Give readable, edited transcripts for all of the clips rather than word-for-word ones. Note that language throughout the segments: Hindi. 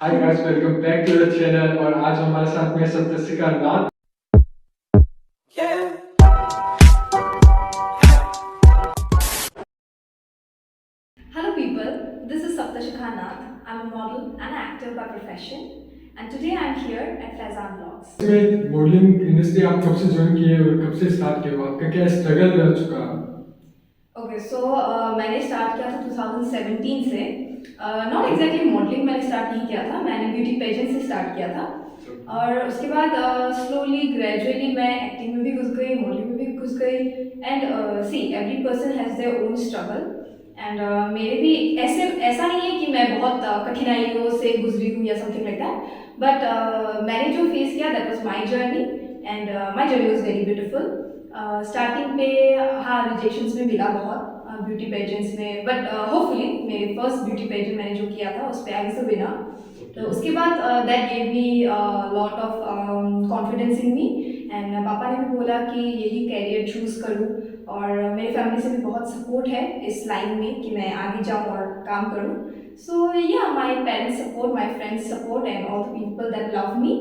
Hi guys, welcome back to the channel. और आज हमारे साथ में Saptashikha Nath. Hello people, this is Saptashikha Nath. I'm a model and actor by profession, and today I'm here at Faizan Vlogs. इसमें मॉडलिंग इंडस्ट्री आप कब से ज्वाइन किए और कब से स्टार्ट किया, आपका क्या स्ट्रगल रह चुका? Okay, so मैंने स्टार्ट किया था 2017 से। नॉट एग्जैक्टली मॉडलिंग मैंने स्टार्ट नहीं किया था, मैंने ब्यूटी पेजेंट से स्टार्ट किया था। और उसके बाद स्लोली ग्रेजुअली मैं एक्टिंग में भी घुस गई, मॉडलिंग में भी घुस गई। And see every person has their own struggle. And मेरे भी ऐसा नहीं है कि मैं बहुत कठिनाइयों से गुजरी हूँ या समथिंग लाइक दैट, बट मैंने जो फेस किया that was my journey, and my journey was very beautiful. Starting पे हाँ रिजेक्शंस में मिला बहुत ब्यूटी पेजेंट्स में, बट होपफुली मेरे फर्स्ट ब्यूटी पेजेंट मैंने जो किया था उस पर आई वाज अ विनर। तो उसके बाद that gave me lot of confidence in me, and पापा ने भी बोला कि यही कैरियर चूज़ करूँ। और मेरे फैमिली से भी बहुत सपोर्ट है इस लाइन में कि मैं आगे जाऊँ और काम करूँ। सो या my parents support, my friends support and all the people that love me,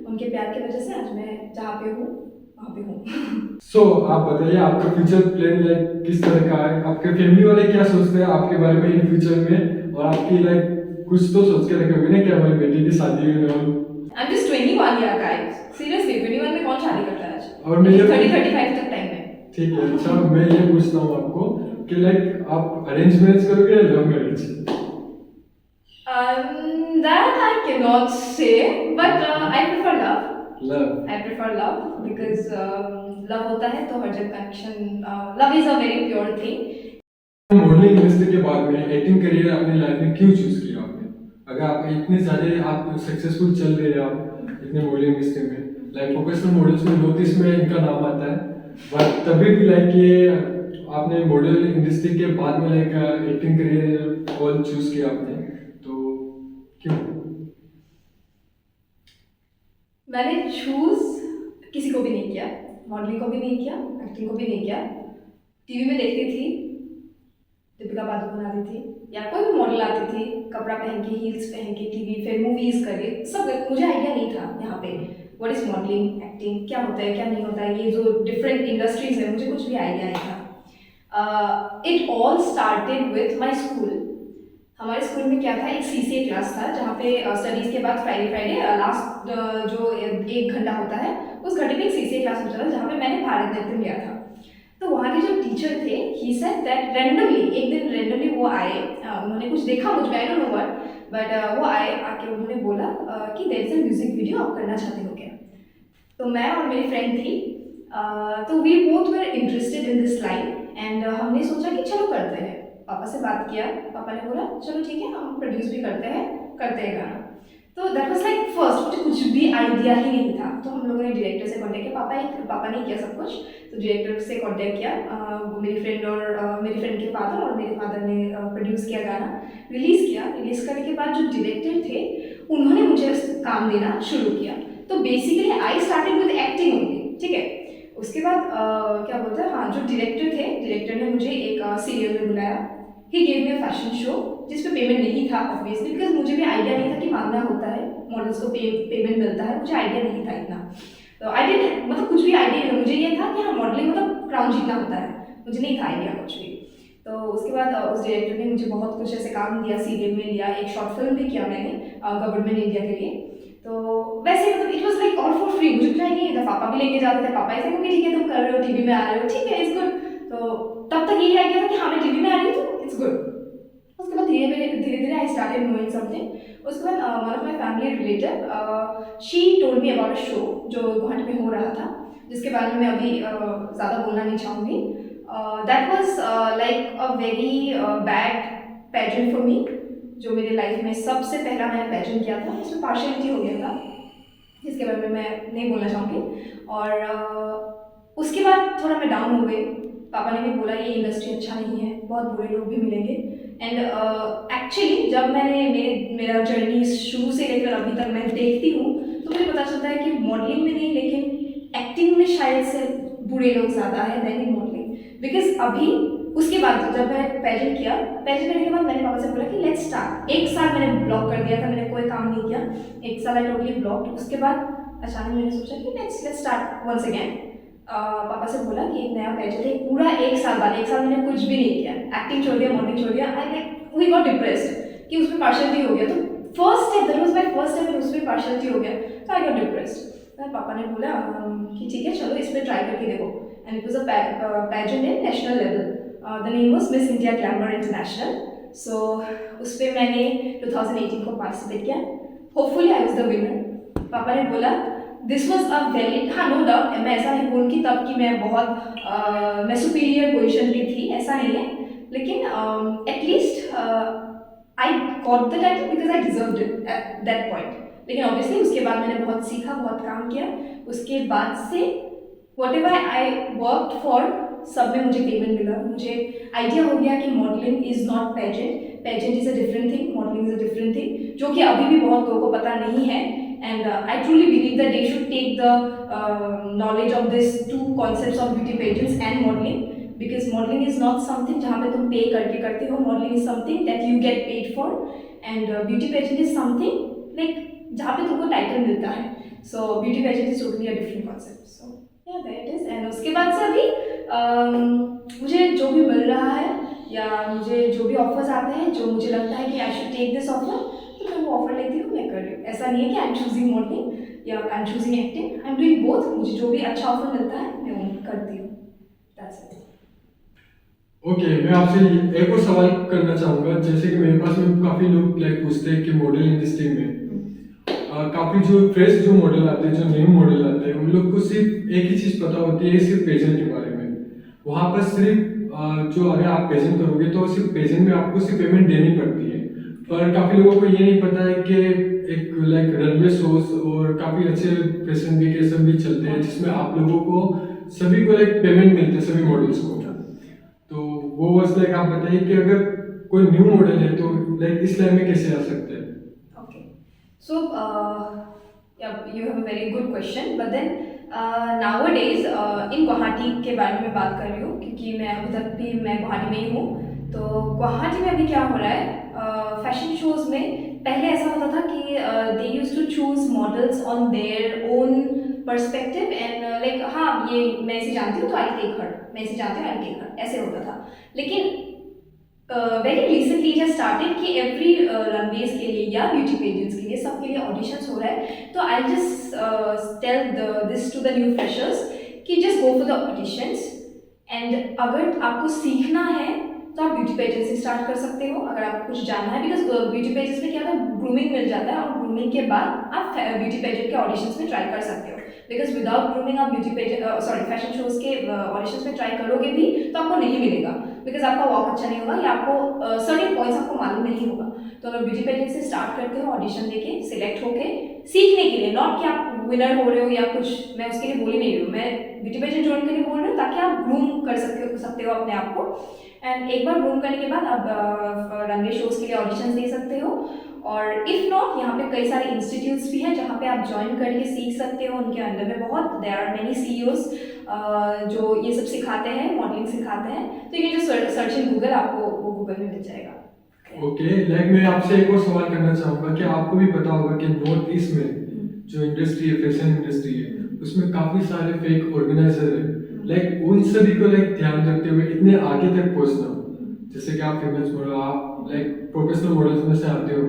उनके प्यार की वजह से आज मैं जहाँ पे हूँ वहाँ पे हूँ। सो आप बताइए आपका फ्यूचर प्लान लाइक किस तरह का है, आपके फैमिली वाले क्या सोचते हैं आपके बारे में इन फ्यूचर में, और आपकी लाइक कुछ तो सोच के रखे होंगे ना कि हमारी बेटी की शादी में हो। I'm just 21 year guys. Seriously, 21 में कौन शादी करता है आज? और मैं ये 30-35 तक टाइम है। ठीक है, अच्छा मैं ये पूछता हूँ आपको कि लाइक आप अरेंज मैरिज करोगे या love marriage? That I cannot say, but I prefer love. Love. I prefer love because love होता है तो हर जगह connection, love is a very pure thing. Modelling industry के बाद में एक्टिंग करियर अपनी लाइफ में क्यों चूज किया आपने? अगर आप इतने सारे आप सक्सेसफुल चल रहे हैं, आप इतने मॉडलिंग इंडस्ट्री में लाइक प्रोफेशनल मॉडल्स में नोटिस में इनका नाम आता है, बट तभी भी लाइक ये आपने मॉडल इंडस्ट्री के बाद में लाइक एक्टिंग करियर और चूज किया आपने, तो क्यों? मैंने चूज किसी को भी नहीं किया, मॉडलिंग को भी नहीं किया, एक्टिंग को भी नहीं किया। टीवी में देखती थी, दीपिका पादुकोण आती थी या कोई भी मॉडल आती थी, कपड़ा पहन के, हील्स पहन के, टीवी फिर मूवीज करके, सब मुझे आइडिया नहीं था यहाँ पे व्हाट इज मॉडलिंग, एक्टिंग क्या होता है क्या नहीं होता है, ये जो डिफरेंट इंडस्ट्रीज है मुझे कुछ भी आइडिया नहीं था। It all started with my school. हमारे स्कूल में क्या था, एक CCA क्लास था जहाँ पे स्टडीज़ के बाद फ्राइडे लास्ट जो 1 घंटा होता है उस घंटे में एक CCA क्लास होता था जहाँ पे मैंने भारतनाट्यम लिया था। तो वहाँ के जो टीचर थे ही सेड दैट रैंडमली एक दिन रैंडमली वो आए, उन्होंने कुछ देखा मुझ में, I don't know what, but वो आए, आके उन्होंने बोला कि there is a music video, आप करना चाहते हो क्या? तो मैं और मेरी फ्रेंड थी, तो we both were interested in this line, and हमने सोचा कि चलो करते हैं। पापा से बात किया, पापा ने बोला चलो ठीक है हम प्रोड्यूस भी करते हैं गाना। तो दैट वाज लाइक फर्स्ट, मुझे कुछ भी आइडिया ही नहीं था। तो हम लोगों ने डायरेक्टर से कांटेक्ट किया, पापा ने किया सब कुछ, तो डायरेक्टर से कांटेक्ट किया, वो मेरी फ्रेंड और मेरी फ्रेंड के फादर और मेरे फादर ने प्रोड्यूस किया, गाना रिलीज़ किया। रिलीज़ करने के बाद जो डायरेक्टर थे उन्होंने मुझे काम देना शुरू किया। तो basically I started with acting only, ठीक है। उसके बाद क्या बोलते हैं, हाँ जो डायरेक्टर थे, डायरेक्टर ने मुझे एक सीरियल में बुलाया, he gave me a fashion show जिस पे पेमेंट नहीं था ऑब्वियसली, बिकॉज मुझे भी आइडिया नहीं था कि मांगना होता है, मॉडल्स को पेमेंट मिलता है, मुझे आइडिया नहीं था इतना। तो आई डिडंट, मतलब कुछ भी आइडिया नहीं था, मुझे ये था कि हाँ मॉडलिंग मतलब क्राउन जीतना होता है, मुझे नहीं था आइडिया कुछ भी। तो उसके बाद उस डायरेक्टर ने मुझे बहुत कुछ ऐसे काम दिया, सीरियल में लिया, एक शॉर्ट फिल्म भी किया मैंने गवर्नमेंट इंडिया के लिए। तो वैसे मतलब it was like all for free, मुझे ट्राई नहीं था, पापा भी लेके जाते थे, पापा ऐसे कि ठीक है तुम कर रहे हो, टीवी में आ रहे हो, ठीक है इट्स गुड। तो तब तक यही आइडिया था कि हाँ मैं टीवी में आ रही हूँ तो इट्स गुड। उसके बाद धीरे धीरे आई स्टार्टेड नोइंग समथिंग। उसके बाद one of my family relative she told me about a show जो गुवाहाटी में हो रहा था, जिसके बारे में मैं अभी ज़्यादा बोलना नहीं चाहूँगी। That was like a very bad pageant for me, जो मेरे लाइफ में सबसे पहला मैंने पैजेंट किया था, उसमें पार्शियलिटी हो गया था, जिसके बारे में मैं नहीं बोलना चाहूँगी। और उसके बाद थोड़ा मैं डाउन हो गई, पापा ने भी बोला ये इंडस्ट्री अच्छा नहीं है, बहुत बुरे लोग भी मिलेंगे। एंड एक्चुअली जब मेरा जर्नी शुरू से लेकर अभी तक मैं देखती हूँ तो मुझे पता चलता है कि मॉडलिंग में नहीं लेकिन एक्टिंग में शायद से बुरे लोग ज़्यादा है देन इन मॉडलिंग, बिकॉज अभी उसके बाद जब मैं पेजेंट करने के बाद मैंने पापा से बोला कि लेट्स स्टार्ट। एक साल मैंने ब्लॉक कर दिया था, मैंने कोई काम नहीं किया, एक साल आई टोटली ब्लॉक्ड। उसके बाद अचानक मैंने सोचा कि लेट्स स्टार्ट वंस अगेन। पापा से बोला कि एक नया पेजेंट है, पूरा एक साल बाद, एक साल मैंने कुछ भी नहीं किया, एक्टिंग छोड़ दिया, मॉडलिंग छोड़ दिया। I like we got depressed कि उसमें पार्शलिटी हो गया। तो first step, that was my first step, उसमें पार्शलिटी हो गया तो आई गॉट डिप्रेस्ड। पापा ने बोला कि ठीक है चलो इस पर ट्राई करके देखो। And it was a pageant in national level, the name was miss India glamour international. So उस पर मैंने 2018 को पार्टिसिपेट किया, hopefully I was the winner. पापा ने बोला दिस वॉज अ वेरी, हाँ नो डाउट, मैं ऐसा नहीं बोलूँगी तब कि मैं बहुत मैं सुपीरियर पोजिशन पे थी, ऐसा नहीं है, लेकिन at least I got the title because I deserved it at that point. लेकिन ऑब्वियसली उसके बाद मैंने बहुत सीखा, बहुत काम किया। उसके बाद से what ever I work for, सब में मुझे पेमेंट मिला। मुझे आइडिया हो गया कि modelling is not pageant, pageant is a different thing, modelling is a different thing, जो कि अभी भी बहुत लोगों को पता नहीं है। And I truly believe that they should take the knowledge of these two concepts of beauty pageants and modeling, because modeling is not something जहाँ पे तुम pay करके करते हो, modeling is something that you get paid for, and beauty pageant is something like जहाँ पे तुमको title मिलता है। So beauty pageant is totally a different concept. So yeah, that is। and उसके बाद से अभी मुझे जो भी मिल रहा है या मुझे जो भी ऑफर्स आते हैं, जो मुझे लगता है कि I should take this offer, तो मैं वो ऑफर लेती हूँ, मैं कर रही हूँ। ऐसा नहीं है कि आई एम चूजिंग मॉडलिंग या I am choosing acting, I am doing both. मुझे जो भी अच्छा ऑफर मिलता है मैं वो करती हूँ। That's it. ओके, मैं आपसे एक और सवाल करना चाहूँगा। जैसे कि मेरे पास में काफ़ी लोग लाइक पूछते हैं कि मॉडल इंडस्ट्री में काफ़ी जो फ्रेश जो मॉडल आते हैं, जो न्यू मॉडल आते हैं, उन लोग को सिर्फ एक ही चीज़ पता होती है, सिर्फ पेजेंट के बारे में। वहाँ पर सिर्फ जो अगर आप पेजेंट करोगे तो सिर्फ पेजेंट में आपको सिर्फ पेमेंट देनी पड़ती है, पर काफ़ी लोगों को ये नहीं पता है कि एक लाइक रनवे शोज और काफ़ी अच्छे फैशन वीक ये सब भी चलते हैं जिसमें आप लोगों को सभी को लाइक पेमेंट मिलते हैं, सभी मॉडल्स को। तो वो बस लाइक आप बताइए कि अगर कोई न्यू मॉडल है तो लाइक इस लाइन में कैसे आ सकते हैं? Okay, so you have a very good question, but then nowadays in Guwahati के बारे में बात कर रही हूँ क्योंकि मैं अभी तक भी मैं गुवाहाटी में ही हूँ। तो गुवाहाटी में अभी क्या हो रहा है, फैशन शोज़ में पहले ऐसा होता था कि they use to choose models on their own perspective and like हाँ ये मैं इसे जानती हूँ तो आई टेक हर, मैं इसे जानती हूँ आई टेक हर, ऐसे होता था। लेकिन very recently it has started कि एवरी रनवेज के लिए या ब्यूटी पेजेंट्स के लिए सबके लिए ऑडिशंस हो रहा है। तो I just tell this to the new freshers कि just go for the auditions, and अगर आपको सीखना है तो आप ब्यूटी पेजेंट से स्टार्ट कर सकते हो। अगर आपको कुछ जानना है, बिकॉज ब्यूटी पेजेंट्स में क्या होता है, ग्रूमिंग मिल जाता है और ग्रूमिंग के बाद आप ब्यूटी पेजेंट के ऑडिशंस में ट्राई कर सकते हो। बिकॉज विदाउट ग्रूमिंग आप ब्यूटी पेजेंट फैशन शोज के ऑडिशंस में ट्राई करोगे भी तो आपको नहीं मिलेगा, बिकॉज आपका वॉक अच्छा नहीं होगा या आपको सर्टेन पॉइंट्स आपको मालूम नहीं होगा। तो अगर ब्यूटी पेजेंट से स्टार्ट करते हो ऑडिशन देके सिलेक्ट होके सीखने के लिए, नॉट कि आप विनर हो रहे हो या कुछ, मैं उसके लिए बोल ही नहीं रही हूँ, मैं ब्यूटी पेजेंट ज्वाइन करने बोल रही हूँ ताकि आप ग्रूम कर सकते हो अपने आप को। एंड एक बार ग्रूम करने के बाद आप रनवे शोज़ के लिए ऑडिशंस दे सकते हो। और इफ़ नॉट, यहाँ पे कई सारे इंस्टीट्यूट्स भी हैं जहाँ पे आप ज्वाइन करके सीख सकते हो। उनके अंडर में बहुत देयर आर मेनी CEOs जो ये सब सिखाते हैं, मॉडलिंग सिखाते हैं। तो ये जो सर्च इन गूगल, आपको वो गूगल में मिल जाएगा। ओके, लाइक मैं आपसे एक और सवाल करना चाहूँगा कि आपको भी पता होगा कि नॉर्थ ईस्ट में जो इंडस्ट्री है, फैशन इंडस्ट्री है, उसमें काफ़ी सारे फेक ऑर्गेनाइजर है। लाइक उन सभी को लाइक ध्यान रखते हुए इतने आगे तक पहुँचना, जैसे कि आप फेमस मॉडल, आप लाइक प्रोफेशनल मॉडल्स में से आते हो,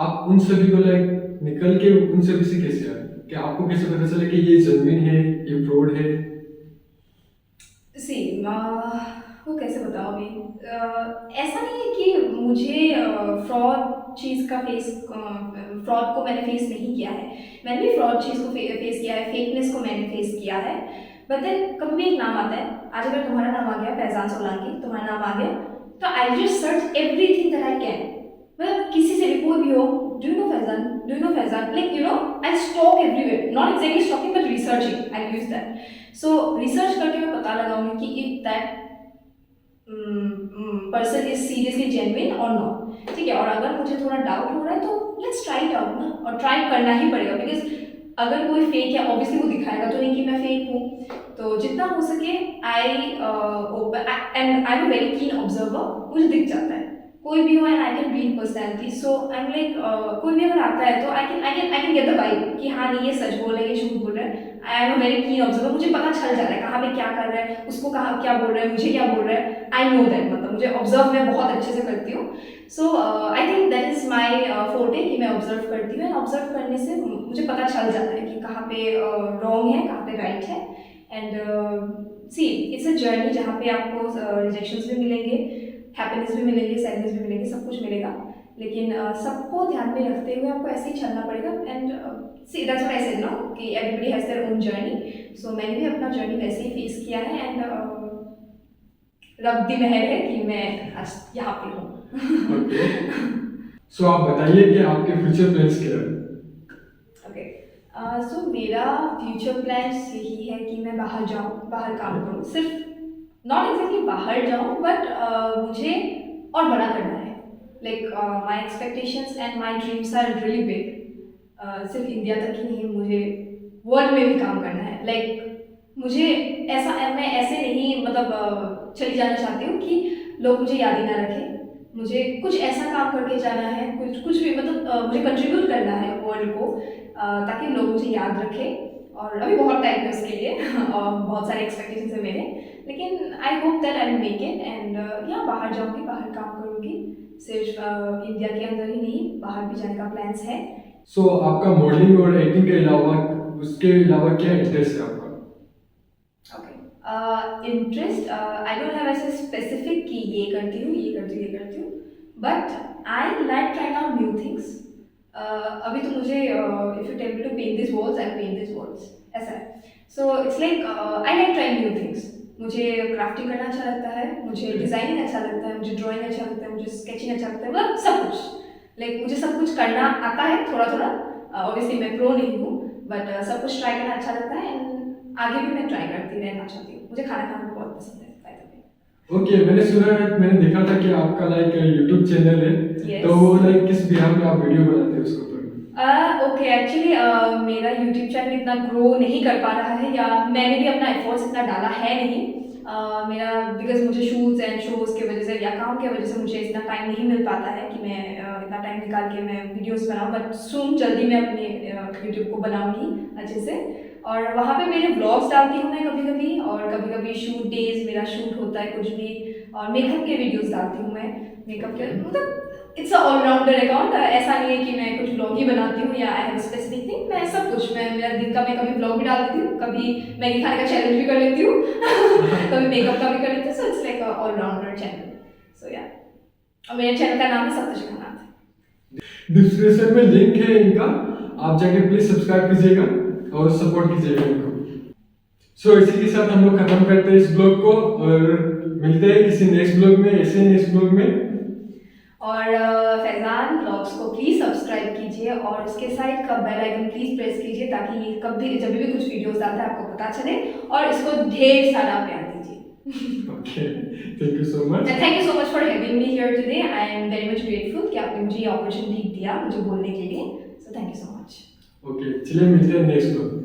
आप उन सभी को लाइक निकल के उन सभी से कैसे आए, कि आपको कैसे पता चले कि ये जेन्युइन है, ये फ्रॉड है? सी वो कैसे बताओ अभी, ऐसा नहीं है कि मुझे फ्रॉड चीज़ का फ्रॉड को मैंने फेस नहीं किया है। मैंने भी फ्रॉड चीज़ को फेस किया है, फेकनेस को मैंने फेस किया है। बट देन कभी भी एक नाम आता है, आज अगर तुम्हारा नाम आ गया फैजान सोलंकी, तुम्हारा नाम आ गया, तो I just search everything that I can. मतलब किसी से भी कोई भी हो, do you know Faizan, do you know Faizan, like you know I stalk everywhere, not exactly stalking but researching, I use that. So research करके मैं पता लगाऊंगी कि if that person is seriously genuine और नॉट, ठीक है। और अगर मुझे थोड़ा डाउट हो रहा है तो लेट्स ट्राई इट आउट ना, और ट्राई करना ही पड़ेगा, बिकॉज अगर कोई फेक है ऑब्वियसली वो दिखाएगा तो नहीं कि मैं फेक हूँ। तो जितना हो सके I open and I am very keen observer, मुझे दिख जाता है कोई भी हो and I can read personality. So I am like कोई भी अगर आता है तो I can get the vibe कि हाँ नहीं ये सच बोल रहा है, ये झूठ बोल रहा है। I am a very keen observer, मुझे पता चल जाता है कहाँ पे क्या कर रहा है, उसको कहाँ क्या बोल रहा है, मुझे क्या बोल रहा है। आई नो दैट, मतलब मुझे ऑब्जर्व मैं बहुत अच्छे से करती हूँ। So I think that is my forte कि मैं ऑब्जर्व करती हूँ एंड ऑब्जर्व करने से मुझे पता चल जाता है कि कहाँ पे रॉन्ग है, कहाँ पे राइट है। And see it's a journey जहाँ पे आपको रिजेक्शंस भी मिलेंगे, हैप्पीनेस भी मिलेंगे, सैडनेस भी मिलेंगे, सब कुछ मिलेगा। लेकिन सबको ध्यान में रखते हुए आपको ऐसे ही चलना पड़ेगा। And see that's what I said no कि everybody has their own journey. So मैंने भी अपना जर्नी वैसे ही फेस किया है एंड रब दी मेहर है कि मैं आज यहाँ पे हूँ। ओके, सो आप बताइए कि आपके फ्यूचर प्लान्स क्या है? ओके, सो मेरा फ्यूचर प्लान्स यही है कि मैं बाहर जाऊँ, बाहर काम करूँ। सिर्फ नॉट एग्जैक्टली बाहर जाऊँ बट मुझे और बड़ा करना है। Like my expectations and my dreams are really big. सिर्फ इंडिया तक ही नहीं, मुझे वर्ल्ड में भी काम करना है। लाइक मुझे ऐसा, मैं ऐसे नहीं मतलब चली जाना चाहती हूँ कि लोग मुझे याद ही ना रखें। मुझे कुछ ऐसा काम करके जाना है, कुछ भी मतलब मुझे कंट्रीब्यूट करना है वर्ल्ड को, ताकि लोग मुझे याद रखें। और अभी बहुत टाइम है उसके लिए और बहुत सारे एक्सपेक्टेशंस है मेरे, लेकिन I hope that I will make it. And यहाँ बाहर जाऊँगी, बाहर काम करूँगी। सिर्फ इंडिया के अंदर ही नहीं, बाहर भी जाने का प्लान्स है। सो आपका मॉडलिंग और एक्टिंग के अलावा, उसके अलावा क्या इंटरेस्ट है आपका? Okay, interest I don't have ऐसे स्पेसिफिक कि ये करती हूँ, ये करती हूँ, ये करती हूँ, but I like trying out new things. अभी तो मुझे if you tell me to paint this walls, I paint this walls, ऐसा है। So it's like I like trying new things. मुझे क्राफ्टिंग करना अच्छा लगता है, मुझे डिज़ाइनिंग अच्छा लगता है, मुझे ड्राइंग अच्छा लगता है, मुझे स्केचिंग अच्छा लगता है, मतलब सब कुछ। लाइक मुझे सब कुछ करना आता है थोड़ा थोड़ा। ऑब्वियसली मैं प्रो नहीं हूँ बट सब कुछ ट्राई करना अच्छा लगता है एंड आगे भी मैं ट्राई करती रहना चाहती हूँ। मुझे खाना खाना बहुत पसंद है। ओके, मैंने सुना है, मैंने देखा था कि आपका लाइक यूट्यूब चैनल है। Yes. तो वो लाइक किस बिहार में आप वीडियो बनाते हैं उसको? ओके, एक्चुअली मेरा यूट्यूब चैनल इतना ग्रो नहीं कर पा रहा है, या मैंने भी अपना एफर्ट्स इतना डाला है नहीं। मेरा बिकॉज मुझे शूट्स एंड शोज़ की वजह से या काम की वजह से मुझे इतना टाइम नहीं मिल पाता है कि मैं इतना टाइम निकाल के मैं वीडियोस बनाऊँ। बट सून जल्दी मैं अपने यूट्यूब को बनाऊँगी अच्छे से, और वहाँ पे मेरे व्लॉग्स डालती हूँ मैं कभी कभी, और कभी कभी शूट डेज मेरा शूट होता है कुछ भी, और मेकअप के वीडियोस डालती हूँ मैं। मेकअप के मतलब इट्स अ ऑलराउंडर अकाउंट। ऐसा नहीं है कि मैं कुछ व्लॉग ही बनाती हूँ या आई हैव स्पेसिफिक थिंग, मैं सब कुछ, मैं मेरा दिन का मैं कभी व्लॉग भी डाल देती हूँ, कभी मैगी खाने का चैलेंज भी कर लेती हूँ कभी मेकअप का भी कर लेती हूँ। So it's like a allrounder channel. So yeah, और मेरे चैनल का नाम है सप्तशी खन्नाथ। डिस्क्रिप्शन में लिंक है इनका, आप जाके प्लीज सब्सक्राइब कीजिएगा और सपोर्ट कीजिएगा इनको। सो इसी के साथ हम लोग खत्म करते हैं इस ब्लॉग को, और मिलते हैं किसी नेक्स्ट ब्लॉग में, ऐसे नेक्स्ट ब्लॉग में। और फैज़ान ब्लॉग्स को प्लीज़ सब्सक्राइब कीजिए और उसके साइड का बेल आइकन प्लीज़ प्रेस कीजिए, ताकि ये कभी जब भी कुछ वीडियोस आते हैं आपको पता चले, और इसको ढेर सारा प्यार दीजिए। Okay, thank you so much. Thank you so much for having me here today. I am very much grateful कि आपने मुझे ये अपॉर्चुनिटी दिया मुझे बोलने के लिए। So thank you so much. Okay, चलिए मिलते हैं नेक्स्ट ब्लॉग।